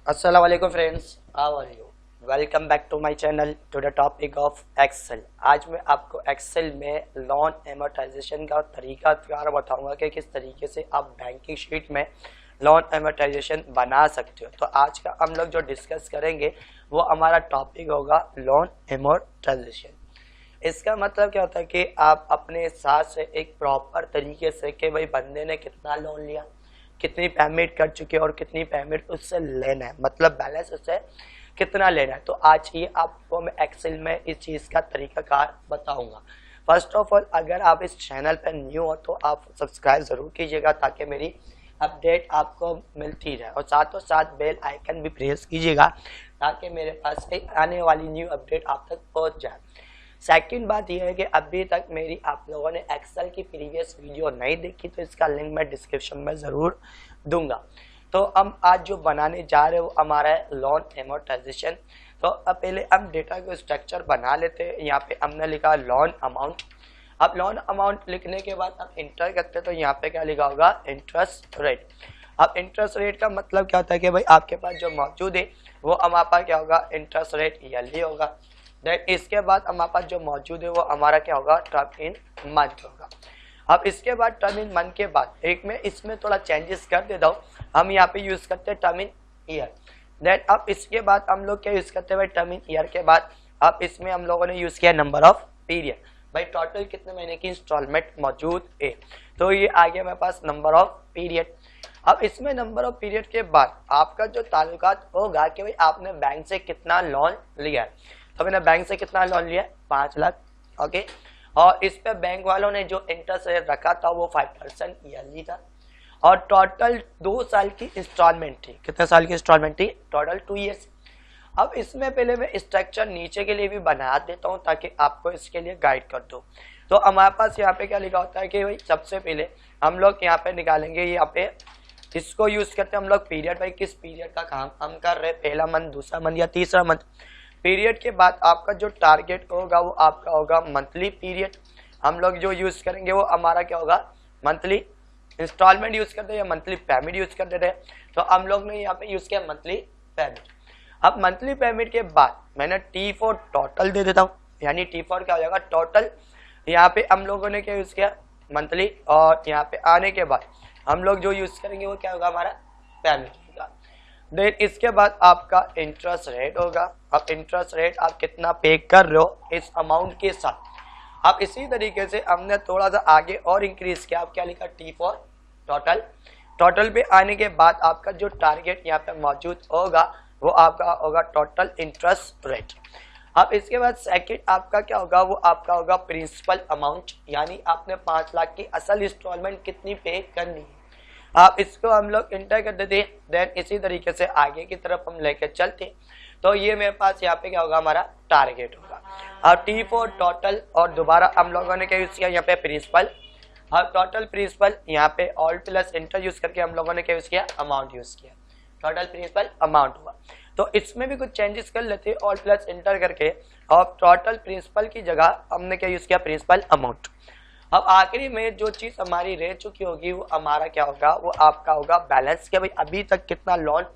Assalamu alaikum friends, how are you? Welcome back to my channel to the topic of Excel। आज मैं आपको Excel में loan amortisation का तरीका बताऊंगा कि किस तरीके से आप बैंकिंग शीट में लोन एमोर्टाइजेशन बना सकते हो। तो आज का हम लोग जो डिस्कस करेंगे वो हमारा टॉपिक होगा लोन एमोर्टाइजेशन। इसका मतलब क्या होता है कि आप अपने हिसाब से एक प्रॉपर तरीके से कि भाई बंदे ने कितना लोन लिया, कितनी पेमेंट कर चुके और कितनी पेमेंट उससे लेना है, मतलब बैलेंस उससे कितना लेना है। तो आज ये आपको मैं एक्सेल में इस चीज़ का तरीकाकार बताऊंगा। फर्स्ट ऑफ ऑल, अगर आप इस चैनल पर न्यू हो तो आप सब्सक्राइब ज़रूर कीजिएगा ताकि मेरी अपडेट आपको मिलती रहे, और साथों साथ बेल आइकन भी प्रेस कीजिएगा ताकि मेरे पास एक आने वाली न्यू अपडेट आप तक पहुँच जाए। सेकंड बात यह है कि अभी तक मेरी आप लोगों ने एक्सेल की प्रीवियस वीडियो नहीं देखी तो इसका लिंक मैं डिस्क्रिप्शन में ज़रूर दूंगा। तो हम आज जो बनाने जा रहे हो हमारा है लोन एमोर्टाइजेशन। तो अब पहले हम डेटा को स्ट्रक्चर बना लेते हैं। यहाँ पे हमने लिखा लोन अमाउंट। अब लोन अमाउंट लिखने के बाद हम इंटर करते हैं तो यहाँ पे क्या लिखा होगा, इंटरेस्ट रेट। अब इंटरेस्ट रेट का मतलब क्या होता है कि भाई आपके पास जो मौजूद है वो हमारे पास क्या होगा, इंटरेस्ट रेट ईयरली होगा। देन इसके बाद हमारे पास जो मौजूद है वो हमारा क्या होगा, टर्म इन मंथ होगा। अब इसके बाद टर्म इन मंथ के बाद एक में इसमें थोड़ा चेंजेस कर देता हूँ, हम यहाँ पे यूज करते हैं टर्म इन ईयर। देन अब इसके बाद हम लोग क्या यूज करते हैं भाई, टर्म इन ईयर के बाद अब इसमें हम लोगों ने यूज किया नंबर ऑफ पीरियड। भाई टोटल कितने महीने की इंस्टॉलमेंट मौजूद है, तो ये आ गया मेरे पास नंबर ऑफ पीरियड। अब इसमें नंबर ऑफ पीरियड के बाद आपका जो ताल्लुकात होगा कि भाई आपने बैंक से कितना लोन लिया है। तो मैंने बैंक से कितना लोन लिया, 5 लाख। ओके, और इस पे बैंक वालों ने जो इंटरेस्ट रेट रखा था वो 5% ईयरली था, और टोटल 2 साल की इंस्टॉलमेंट थी। कितने साल की इंस्टॉलमेंट थी, टोटल 2 ईयर्स। अब इसमें पहले मैं स्ट्रक्चर नीचे के लिए भी बना देता हूँ ताकि आपको इसके लिए गाइड कर दूँ। तो हमारे पास यहाँ पे क्या लिखा होता है कि भाई सबसे पहले हम लोग यहाँ पे निकालेंगे, यहाँ पे इसको यूज करते हैं हम लोग पीरियड। भाई किस पीरियड का काम हम कर रहे हैं, पहला मंथ, दूसरा मंथ या तीसरा मंथ। पीरियड के बाद आपका जो टारगेट होगा वो आपका होगा मंथली पीरियड। हम लोग जो यूज करेंगे वो हमारा क्या होगा, मंथली इंस्टॉलमेंट यूज करते हैं या मंथली पेमेंट यूज कर देते हैं। तो हम लोग ने यहाँ पे यूज किया मंथली पेमेंट। अब मंथली पेमेंट के बाद मैंने T4 टोटल दे देता हूँ, यानी T4 क्या हो जाएगा, टोटल। यहाँ पे हम लोगों ने क्या यूज किया, मंथली, और यहाँ पे आने के बाद हम लोग जो यूज करेंगे वो क्या होगा, हमारा पेमेंट होगा। देन इसके बाद आपका इंटरेस्ट रेट होगा। अब इंटरेस्ट रेट आप कितना पे कर रहे हो इस अमाउंट के साथ। अब इसी तरीके से हमने थोड़ा सा आगे और इंक्रीज किया। आप क्या लिखा, T4 टोटल। टोटल पे आने के बाद आपका जो टारगेट यहाँ पे मौजूद होगा वो आपका होगा टोटल इंटरेस्ट रेट। अब इसके बाद सेकंड आपका क्या होगा, वो आपका होगा प्रिंसिपल अमाउंट, यानी आपने 5 लाख की असल इंस्टॉलमेंट कितनी पे करनी है। आप इसको हम लोग इंटर कर देते हैं। देन इसी तरीके से आगे की तरफ हम लेकर चलते। तो ये मेरे पास यहाँ पे क्या होगा, हमारा टारगेट होगा। अब T4 टोटल, और दोबारा हम लोगों ने क्या यूज किया, यहाँ पे प्रिंसिपल। अब टोटल प्रिंसिपल यहाँ पे ऑल प्लस इंटर यूज करके हम लोगों ने क्या यूज किया, अमाउंट यूज किया। टोटल प्रिंसिपल अमाउंट हुआ। तो इसमें भी कुछ चेंजेस कर लेते हैं, ऑल प्लस इंटर करके, और टोटल प्रिंसिपल की जगह हमने क्या यूज किया, प्रिंसिपल अमाउंट। अब आखिरी में जो चीज हमारी रह चुकी होगी वो हमारा क्या होगा, वो आपका होगा बैलेंस, के भाई अभी तक कितना लोन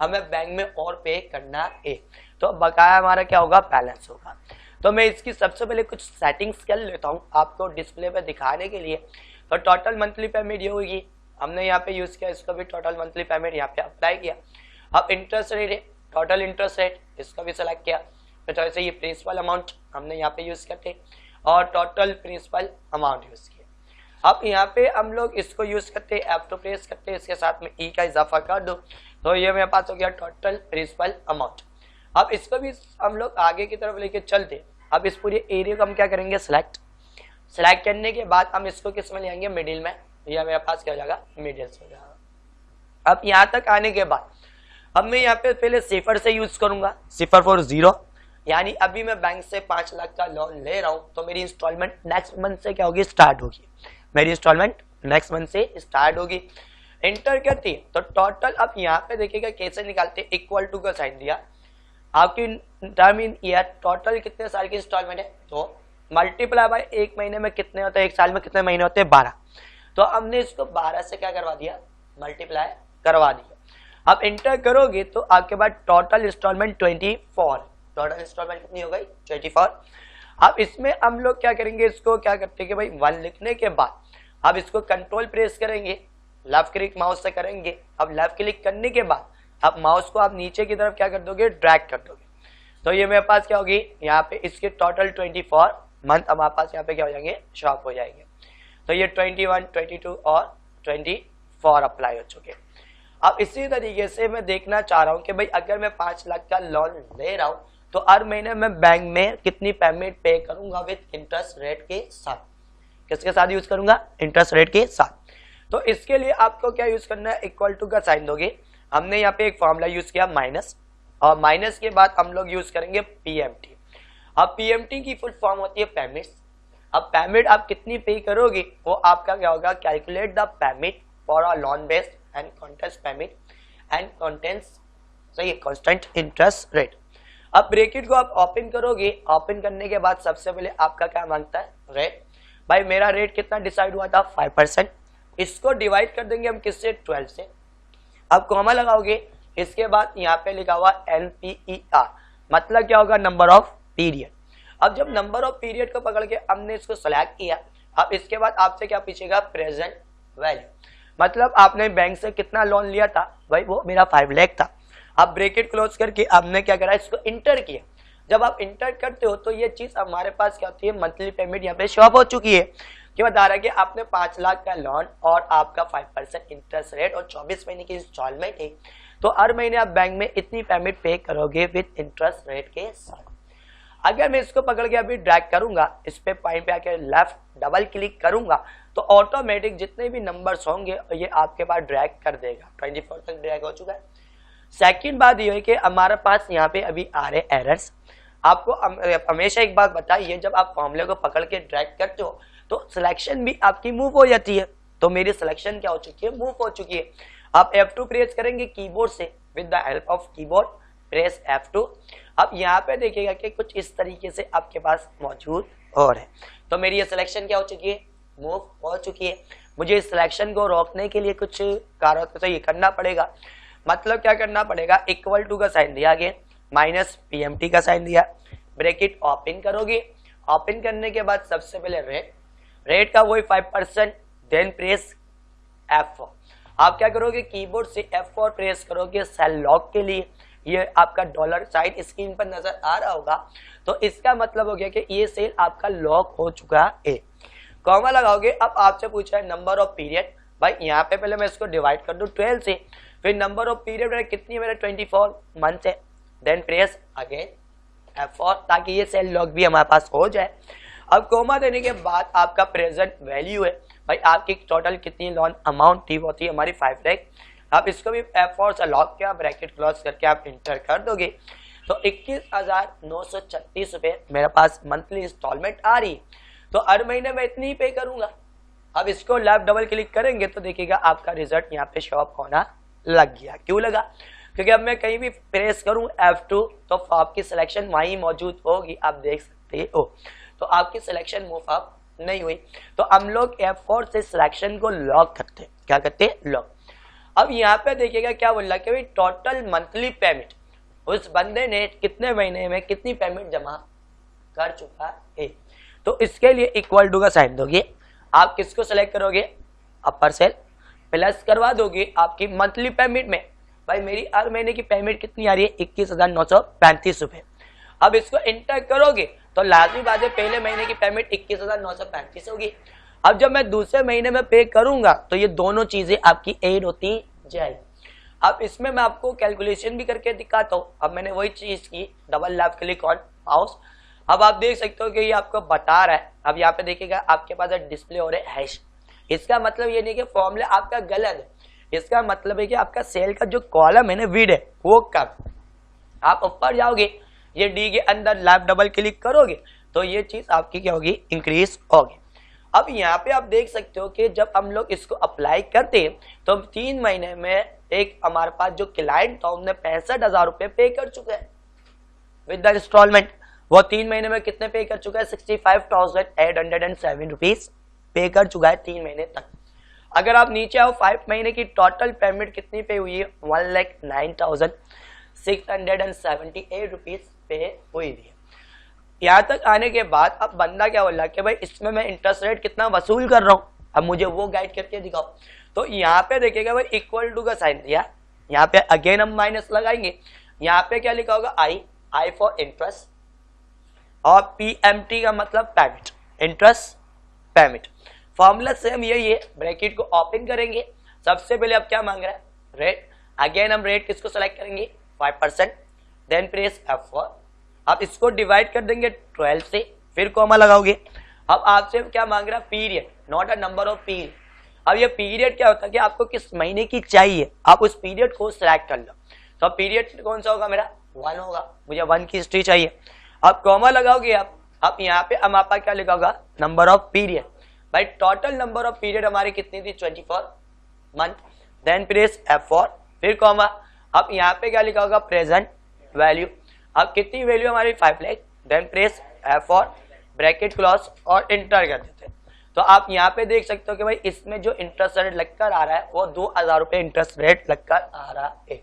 हमें बैंक में और पे करना है। तो बकाया हमारा क्या होगा, बैलेंस होगा। तो मैं इसकी सबसे पहले कुछ सेटिंग्स कर लेता हूँ आपको डिस्प्ले पे दिखाने के लिए। तो टोटल मंथली पेमेंट ये होगी, हमने यहाँ पे यूज किया, इसको भी टोटल मंथली पेमेंट यहाँ पे अप्लाई किया। अब इंटरेस्ट रेट है, टोटल इंटरेस्ट रेट, इसको भी सिलेक्ट किया। तो जैसे ये प्रिंसिपल अमाउंट हमने यहाँ पे यूज करते और टोटल प्रिंसिपल अमाउंट यूज किया। अब यहाँ पे हम लोग इसको यूज करते हैं, F2 प्रेस करते हैं, इसके साथ में E का इजाफा कर दो तो ये मेरे पास हो गया टोटल प्रिंसिपल अमाउंट। अब इसको भी हम लोग आगे की तरफ लेके चलते। अब इस पूरे एरिया को हम क्या करेंगे, सिलेक्ट करने के बाद हम इसको किस में ले आएंगे, मिडिल में। यह मेरे पास क्या हो जाएगा, मिडिल से हो जाएगा। अब यहाँ तक आने के बाद अब मैं यहाँ पे पहले सिफर से यूज करूंगा, सिफर फॉर 0, यानी अभी मैं बैंक से 5 लाख का लोन ले रहा हूं तो मेरी इंस्टॉलमेंट नेक्स्ट मंथ से क्या होगी, स्टार्ट होगी। मेरी इंस्टॉलमेंट नेक्स्ट मंथ से स्टार्ट होगी। इंटर करती है तो टोटल, अब यहाँ पे देखिएगा कैसे निकालते, इक्वल टू का साइन दिया। आपकी टर्म इन ईयर, टोटल कितने साल की इंस्टॉलमेंट है, तो मल्टीप्लाई बाय एक महीने में कितने होते हैं, एक साल में कितने महीने होते हैं, 12। तो हमने इसको 12 से क्या करवा दिया, मल्टीप्लाई करवा दिया। अब इंटर करोगे तो आपके पास टोटल इंस्टॉलमेंट 24, टोटल इंस्टॉलमेंट कितनी हो गई 24। अब इसमें हम लोग क्या करेंगे, इसको क्या करते हैं कि भाई 1 लिखने के बाद अब इसको कंट्रोल प्रेस करेंगे, लेफ्ट क्लिक माउस से करेंगे। अब लेफ्ट क्लिक करने के बाद अब माउस को आप नीचे की तरफ क्या कर दोगे, ड्रैग कर दोगे। तो ये मेरे पास क्या होगी, यहाँ पे इसके टोटल 24 मंथ हमारे पास यहाँ पे क्या हो जाएंगे, शॉप हो जाएंगे। तो ये 21, 22 और 24 अप्लाई हो चुके। अब इसी तरीके से मैं देखना चाह रहा हूँ कि भाई अगर मैं 5 लाख का लोन ले रहा हूँ तो हर महीने मैं बैंक में कितनी पेमेंट पे करूंगा विद इंटरेस्ट रेट के साथ। किसके साथ यूज करूंगा, इंटरेस्ट रेट के साथ। तो इसके लिए आपको क्या यूज करना है, इक्वल टू का साइन दोगे। हमने यहाँ पे एक फॉर्मूला यूज किया माइनस, और माइनस के बाद हम लोग यूज करेंगे पीएमटी। अब पीएमटी की फुल फॉर्म होती है पेमेंट्स। अब पेमेंट आप कितनी पे करोगे वो आपका क्या होगा, calculate the payment for a loan based and contest payment and contents, सही है, कांस्टेंट इंटरेस्ट रेट। अब ब्रैकेट को आप ओपन करोगे, ओपन करने के बाद सबसे पहले आपका क्या मांगता है, रेट। भाई मेरा रेट कितना डिसाइड हुआ था 5%, इसको डिवाइड कर देंगे हम किससे, 12 से। अब कॉमा लगाओगे, इसके बाद यहाँ पे लिखा हुआ NPER, मतलब क्या होगा, नंबर ऑफ पीरियड। अब जब नंबर ऑफ पीरियड को पकड़ के हमने इसको सेलेक्ट किया, अब इसके बाद आपसे क्या पूछेगा, प्रेजेंट वैल्यू, मतलब आपने बैंक से कितना लोन लिया था, भाई वो मेरा 5 लाख था। अब ब्रैकेट क्लोज करके आपने क्या करा, इसको इंटर किया। जब आप इंटर करते हो तो ये चीज हमारे पास क्या होती है, मंथली पेमेंट यहाँ पे शॉप हो चुकी है कि बता रहा है कि आपने 5 लाख का लोन और आपका 5% इंटरेस्ट रेट और 24 महीने की इंस्टॉलमेंट है, तो हर महीने आप बैंक में इतनी पेमेंट पे करोगे विद इंटरेस्ट रेट के साथ। अगर मैं इसको पकड़ के अभी ड्रैग करूंगा, इस पे पॉइंट पे आके लेफ्ट डबल क्लिक करूंगा तो ऑटोमेटिक जितने भी नंबर्स होंगे ये आपके पास ड्रैग कर देगा। 24 तक ड्रैग हो चुका है। सेकंड बात ये है कि हमारे पास यहाँ पे अभी आ रहे एरर्स। आपको हमेशा एक बात बताइए, जब आप फॉर्मूले को पकड़ के ड्रैग करते हो तो सिलेक्शन भी आपकी मूव हो जाती है। तो मेरी सिलेक्शन क्या हो चुकी है, मूव हो चुकी है। आप F2 प्रेस करेंगे कीबोर्ड से, with the help of keyboard press F2। अब यहाँ पे देखिएगा कि कुछ इस तरीके से आपके पास मौजूद और है। तो मेरी ये सिलेक्शन क्या हो चुकी है, मूव हो चुकी है। मुझे इस सिलेक्शन को रोकने के लिए कुछ कारणों से ये करना पड़ेगा। मतलब क्या करना पड़ेगा, इक्वल टू का साइन दिया गया, माइनस पीएमटी का साइन दिया, ब्रैकेट ओपन करोगे। ओपन करने के बाद सबसे पहले रेट का वही 5%, देन प्रेस F4। आप क्या करोगे, कीबोर्ड से F4 प्रेस करोगे सेल लॉक के लिए। ये आपका डॉलर साइन स्क्रीन पर नजर आ रहा होगा, तो इसका मतलब हो गया कि ये सेल आपका लॉक हो चुका है। कॉमा लगाओगे। अब आपसे पूछा है नंबर ऑफ पीरियड। भाई यहाँ पे पहले मैं इसको डिवाइड कर दूं 12 से, फिर नंबर ऑफ पीरियड मेरा कितनी है, मेरा 24 मंथ है। देन प्रेस अगेन F4 ताकि ये सेल लॉक भी हमारे पास हो जाए। अब कोमा देने के बाद आपका प्रेजेंट वैल्यू है, भाई आपकी टोटल कितनी लोन अमाउंट थी, वो थी हमारी 5 लाख। आप इसको भी F4 से लॉक किया, ब्रैकेट क्लोज करके आप इंटर कर दोगे तो 21,936 रुपए मेरे पास मंथली इंस्टॉलमेंट आ रही। तो हर महीने मैं इतनी ही पे करूंगा। अब इसको लेफ्ट डबल क्लिक करेंगे तो देखिएगा आपका रिजल्ट यहाँ पे शॉप होना लग गया। क्यों लगा, क्योंकि अब मैं कहीं भी प्रेस करूं F2 तो आपकी सिलेक्शन वहीं मौजूद होगी, आप देख सकते हो। तो आपकी सिलेक्शन मूव अप नहीं हुई। तो हम लोग F4 से सिलेक्शन को लॉक करते हैं। क्या करते हैं, लॉक। अब यहाँ पे देखिएगा क्या बोल रहा है कि भाई टोटल मंथली पेमेंट उस बंदे ने कितने महीने में कितनी पेमेंट जमा कर चुका है। तो इसके लिए इक्वल टू का साइन दोगे। आप किसको सेलेक्ट करोगे, अपर सेल, प्लस करवा दोगे आपकी मंथली पेमेंट में। भाई मेरी हर महीने की पेमेंट कितनी आ रही है, 21,935 रुपए। अब इसको इंटर करोगे तो लाजमी बात है पहले महीने की पेमेंट 21,935 होगी। अब जब मैं दूसरे महीने में पे करूंगा तो ये दोनों चीजें आपकी ऐड होती जाएगी। अब इसमें मैं आपको कैलकुलेशन भी करके दिखाता हूँ। अब मैंने वही चीज की, double left click on mouse. अब आप देख सकते हो कि ये आपको बता रहा है। अब यहाँ पे देखिएगा आपके पास डिस्प्ले हो रहा है हैश। इसका मतलब ये नहीं कि फॉर्मूला आपका गलत है, इसका मतलब है कि आपका सेल का जो कॉलम है ना, विड है, वो कम। आप ऊपर जाओगे, ये डी के अंदर लेफ्ट डबल क्लिक करोगे तो ये चीज आपकी क्या होगी, इंक्रीज होगी। अब यहाँ पे आप देख सकते हो कि जब हम लोग इसको अप्लाई करते हैं तो 3 महीने में एक हमारे पास जो क्लाइंट था उन्होंने 65,000 रुपए पे कर चुका है विद द इंस्टॉलमेंट। वो 3 महीने में कितने पे कर चुका है, 65,807 रुपीज पे कर चुका है 3 महीने तक। अगर आप नीचे आओ 5 महीने की टोटल पेमेंट कितनी पे हुई है, 1,09,678 रुपीज पे हुई है। यहाँ तक आने के बाद अब बंदा क्या बोला कि भाई इसमें मैं इंटरेस्ट रेट कितना वसूल कर रहा हूँ, अब मुझे वो गाइड करके दिखाओ। तो यहाँ पे देखिएगा भाई इक्वल टू का साइन दिया, यहाँ पे अगेन हम माइनस लगाएंगे, यहाँ पे क्या लिखा होगा आई फॉर इंटरेस्ट और पीएमटी का मतलब payment, interest payment. Formula same यही है, ब्रैकेट को ओपन करेंगे। सबसे पहले अब क्या मांग रहा है, रेट। अगेन हम रेट किसको सेलेक्ट करेंगे, 5%, देन प्रेस F4। अब इसको डिवाइड कर देंगे 12 से, फिर कॉमा लगाओगे। अब आपसे क्या मांग रहा है, period, not a number of period. अब ये पीरियड क्या होता है कि आपको किस महीने की चाहिए, आप उस पीरियड को सिलेक्ट कर लो। तो पीरियड कौन सा होगा, मेरा 1 होगा, मुझे 1 की हिस्ट्री चाहिए। अब कॉमा लगाओगे आप, अब यहाँ पे हम आपका क्या लिखा होगा, नंबर ऑफ पीरियड। भाई टोटल नंबर ऑफ पीरियड हमारी कितनी थी, 24 मंथ, देन प्रेस F4, फिर कॉमा। अब यहाँ पे क्या लिखा होगा, प्रेजेंट वैल्यू। अब कितनी वैल्यू हमारी 5 lakh, then press F4, bracket close और इंटर कर देते हैं। तो आप यहाँ पे देख सकते हो कि भाई इसमें जो इंटरेस्ट रेट लगकर आ रहा है वो 2,000 रुपये इंटरेस्ट रेट लगकर आ रहा है।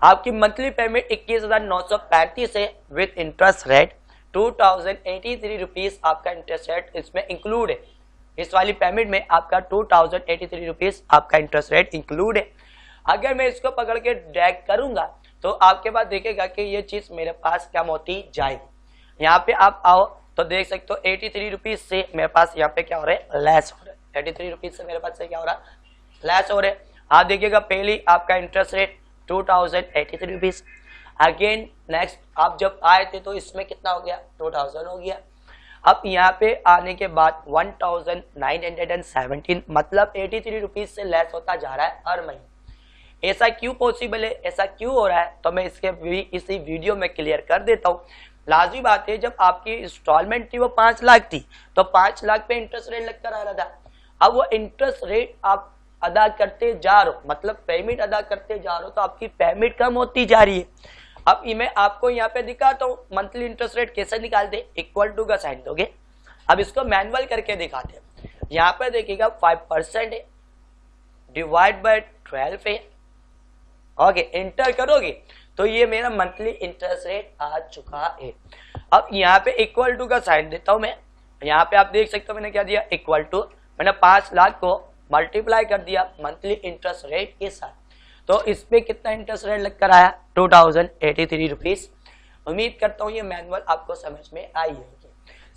आपकी मंथली पेमेंट 21,935 है, विद इंटरेस्ट रेट 2,083 रुपीज आपका इंटरेस्ट रेट इसमें इंक्लूड है। इस वाली पेमेंट में आपका 2,083 रुपीज आपका इंटरेस्ट रेट इंक्लूड है। अगर मैं इसको पकड़ के ड्रैग करूंगा तो आपके पास देखेगा कि ये चीज मेरे पास कम होती जाएगी। यहाँ पे आप आओ तो देख सकते हो 83 रुपीज से मेरे पास यहाँ पे क्या हो रहा है, लेस हो रहा है। 83 रुपीज से मेरे पास से क्या हो रहा है, लेस हो रहा है। आप देखिएगा पहली आपका interest rate 2,083 rupees. Again next आप जब आए थे तो इसमें कितना हो गया, 2,000 हो गया। अब यहाँ पे आने के बाद 1,917, मतलब 83 रुपीज से लेस होता जा रहा है हर महीने। ऐसा क्यों पॉसिबल है, ऐसा क्यों हो रहा है, तो मैं इसी वीडियो में क्लियर कर देता हूँ। लाजमी बात है, जब आपकी इंस्टॉलमेंट थी वो 5 लाख थी तो 5 लाख पे इंटरेस्ट रेट लगकर आ रहा था। अब वो इंटरेस्ट रेट आप अदा करते जा रहे हो, मतलब पेमेंट अदा करते जा रहे हो, तो आपकी पेमेंट कम होती जा रही है। अब मैं आपको यहाँ पे दिखाता हूँ मंथली इंटरेस्ट रेट कैसे निकालते, इक्वल टू का साइन दोगे। अब इसको मैनुअल करके दिखाते हैं। यहाँ पे देखिएगा 5% है, डिवाइड बाय 12 है, ओके, इंटर करोगे तो ये मेरा मंथली इंटरेस्ट रेट आ चुका है। अब यहाँ पे इक्वल टू का साइन देता हूं मैं। यहाँ पे आप देख सकते हो मैंने क्या दिया, इक्वल टू, मैंने 5 लाख को मल्टीप्लाई कर दिया मंथली इंटरेस्ट रेट के साथ। तो इस पे कितना इंटरेस्ट रेट लगकर आया, 2,083 रुपीज। उम्मीद करता हूँ ये मैनुअल आपको समझ में आई होगी।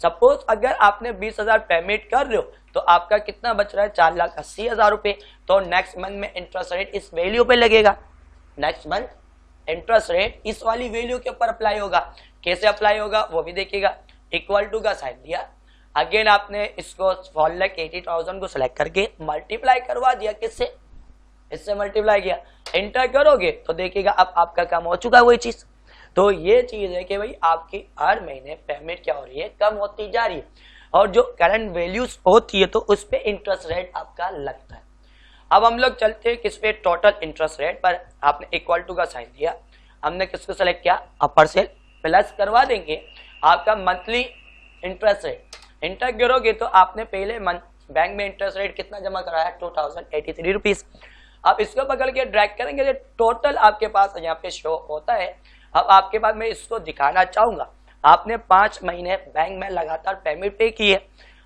सपोज अगर आपने 20,000 पेमेंट कर रहे हो तो आपका कितना बच रहा है, 4,80,000 रुपये। तो नेक्स्ट मंथ में इंटरेस्ट रेट इस वैल्यू पे लगेगा। नेक्स्ट मंथ इंटरेस्ट रेट इस वाली वैल्यू के ऊपर अप्लाई होगा। कैसे अप्लाई होगा वो भी देखिएगा, इक्वल टू का साइन दिया। अगेन आपने इसको 4,80,000 को सिलेक्ट करके मल्टीप्लाई करवा दिया, किससे, इससे मल्टीप्लाई किया, इंटर करोगे तो देखिएगा अब आपका काम हो चुका है वही चीज। तो ये चीज है कि भाई आपकी हर महीने पेमेंट क्या हो रही है, कम होती जा रही है, और जो करंट वैल्यूज होती है तो उस पर इंटरेस्ट रेट आपका लगता है। अब हम लोग चलते हैं किस पे, टोटल इंटरेस्ट रेट पर। आपने इक्वल टू का साइन दिया, हमने किसको सेलेक्ट किया, अपर सेल, प्लस करवा देंगे आपका मंथली इंटरेस्ट रेट। इंटर करोगे तो आपने पहले मंथ बैंक में इंटरेस्ट रेट कितना जमा कराया, 2,083 रुपीज। अब इसको पकड़ के ड्रैग करेंगे तो टोटल आपके पास यहाँ पे शो होता है। अब आपके पास मैं इसको दिखाना चाहूंगा, आपने 5 महीने बैंक में लगातार पेमेंट पे की है,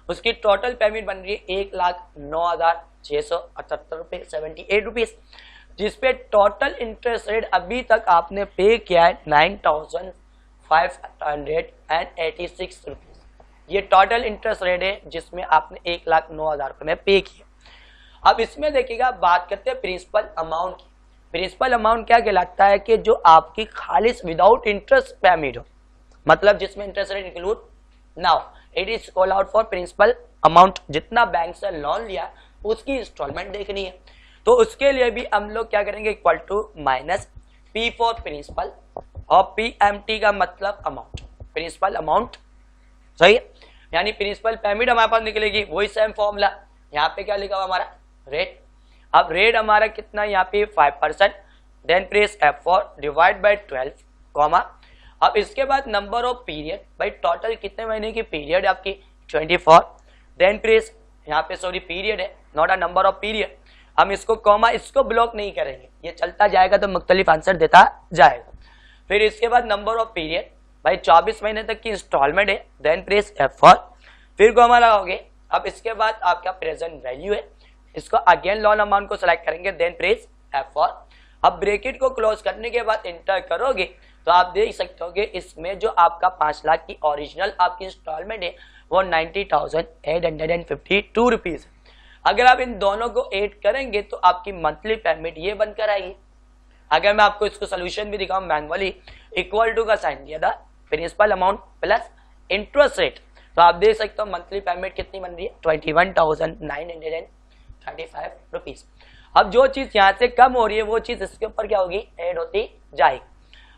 उसकी टोटल पेमेंट बन रही है 1,09,678 रुपये 78 रुपीज, जिसपे टोटल इंटरेस्ट रेट अभी तक आपने पे किया है 9,586 रुपीज। ये टोटल इंटरेस्ट रेट है जिसमें आपने 1,09,000 रुपये में पे किया। अब इसमें देखिएगा बात करते हैं प्रिंसिपल अमाउंट की। प्रिंसिपल अमाउंट क्या कहलाता है कि जो आपकी खालिस विदाउट इंटरेस्ट पेमेंट हो, मतलब जिसमें इंटरेस्ट रेट इंक्लूड ना हो। It is call out for principal amount. जितना बैंक से लोन लिया उसकी इंस्टॉलमेंट देखनी है, तो उसके लिए भी हम लोग क्या करेंगे, equal to minus P for principal, और पीएमटी का मतलब अमाउंट, प्रिंसिपल अमाउंट, सही है, यानी प्रिंसिपल पेमेंट हमारे पास निकलेगी। वही सेम फॉर्मूला, यहाँ पे क्या लिखा हुआ हमारा, रेट। अब रेट हमारा कितना, यहाँ पे 5%, then press F4, divide by 12, comma. अब इसके बाद नंबर ऑफ पीरियड, भाई टोटल कितने महीने की पीरियड आपकी, 24, देन प्रेस यहाँ पे सॉरी पीरियड है, not a number of period. हम इसको कॉमा इसको ब्लॉक नहीं करेंगे, ये चलता जाएगा तो मुख्तलिफ आंसर देता जाएगा। फिर इसके बाद नंबर ऑफ पीरियड, भाई 24 महीने तक की इंस्टॉलमेंट है, देन प्रेस F4, फिर कॉमा लगाओगे। अब इसके बाद आपका प्रेजेंट वैल्यू है, इसको अगेन लोन अमाउंट को सिलेक्ट करेंगे, देन प्रेस F4। अब ब्रैकेट को क्लोज करने के बाद इंटर करोगे तो आप देख सकते हो कि इसमें जो आपका 5 लाख की ओरिजिनल आपकी इंस्टॉलमेंट है वो 90,852 रुपीज। अगर आप इन दोनों को ऐड करेंगे तो आपकी मंथली पेमेंट ये बनकर आएगी। अगर मैं आपको इसको सोल्यूशन भी दिखाऊं मैनुअली, इक्वल टू का साइन दिया था, principal amount plus interest rate, तो आप देख सकते हो मंथली पेमेंट कितनी बन रही है 21,935 रुपीज। अब जो चीज यहाँ से कम हो रही है वो चीज इसके ऊपर क्या होगी, ऐड होती जाएगी।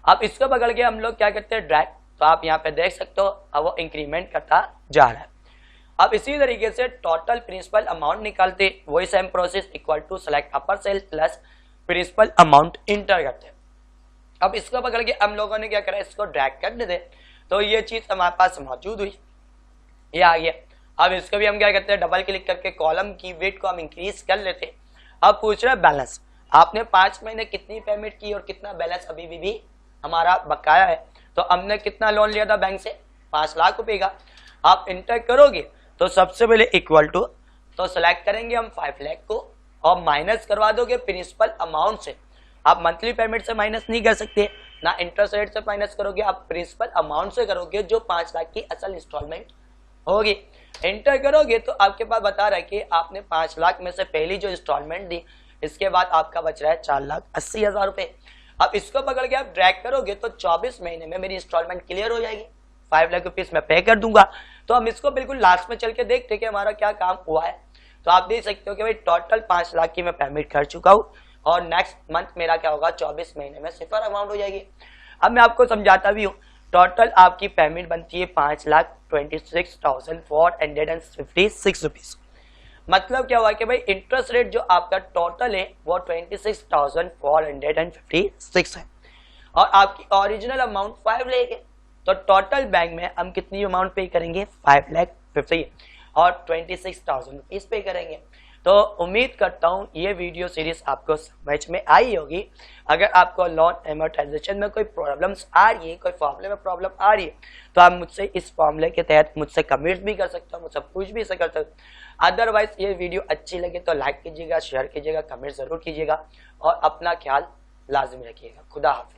अब इसको पकड़ के हम लोग क्या करते हैं, ड्रैग, तो आप यहाँ पे देख सकते हो अब वो इंक्रीमेंट करता जा रहा है। अब इसी तरीके से टोटल प्रिंसिपल अमाउंट निकालते, वही same process, equal to select upper cell plus principal amount enter करते। अब इसको पकड़ के हम लोगों ने क्या करा, इसको ड्रैग कर देते, तो ये चीज हमारे पास मौजूद हुई, ये आ गया। अब इसको भी हम क्या करते हैं, डबल क्लिक करके कॉलम की वेट को हम इंक्रीज कर लेते। अब पूछ रहे बैलेंस, आपने 5 महीने कितनी पेमेंट की और कितना बैलेंस अभी भी हमारा बकाया है। तो हमने कितना लोन लिया था बैंक से, 5 लाख रुपए का। आप इंटर करोगे तो सबसे पहले इक्वल टू, तो सिलेक्ट करेंगे हम 5 लाख को और माइनस करवा दोगे प्रिंसिपल अमाउंट से। आप मंथली पेमेंट से माइनस नहीं कर सकते, ना इंटरेस्ट रेट से माइनस करोगे, आप प्रिंसिपल अमाउंट से करोगे जो 5 लाख की असल इंस्टॉलमेंट होगी। एंटर करोगे तो आपके पास बता रहा है कि आपने 5 लाख में से पहली जो इंस्टॉलमेंट दी, इसके बाद आपका बच रहा है 4,80,000 रुपए। अब इसको पकड़ के आप ड्रैग करोगे तो 24 महीने में मेरी इंस्टॉलमेंट क्लियर हो जाएगी, 5 लाख रुपीज मैं पे कर दूंगा। तो हम इसको बिल्कुल लास्ट में चल के देखते हैं कि हमारा क्या काम हुआ है। तो आप देख सकते हो कि भाई टोटल 5 लाख की मैं पेमेंट कर चुका हूँ और नेक्स्ट मंथ मेरा क्या होगा, 24 महीने में सिफर अमाउंट हो जाएगी। अब मैं आपको समझाता भी हूँ, टोटल आपकी पेमेंट बनती है 5,26,456 रुपीज। मतलब क्या हुआ कि भाई इंटरेस्ट रेट जो आपका टोटल है वो 26,456 है और आपकी ओरिजिनल अमाउंट 5 लाख है। तो टोटल बैंक में हम कितनी अमाउंट पे करेंगे, 5,50,000 और 26,000 रुपीज पे करेंगे। तो उम्मीद करता हूँ ये वीडियो सीरीज आपको समझ में आई होगी। अगर आपको लोन एमोर्टाइजेशन में कोई प्रॉब्लम्स आ रही है, कोई फॉर्मूले में प्रॉब्लम आ रही है, तो आप मुझसे इस फॉर्मूले के तहत मुझसे कमेंट्स भी कर सकते हो, मुझसे पूछ भी सकते हो। अदरवाइज ये वीडियो अच्छी लगे तो लाइक कीजिएगा, शेयर कीजिएगा, कमेंट जरूर कीजिएगा और अपना ख्याल लाजमी रखिएगा। खुदा हाफिज।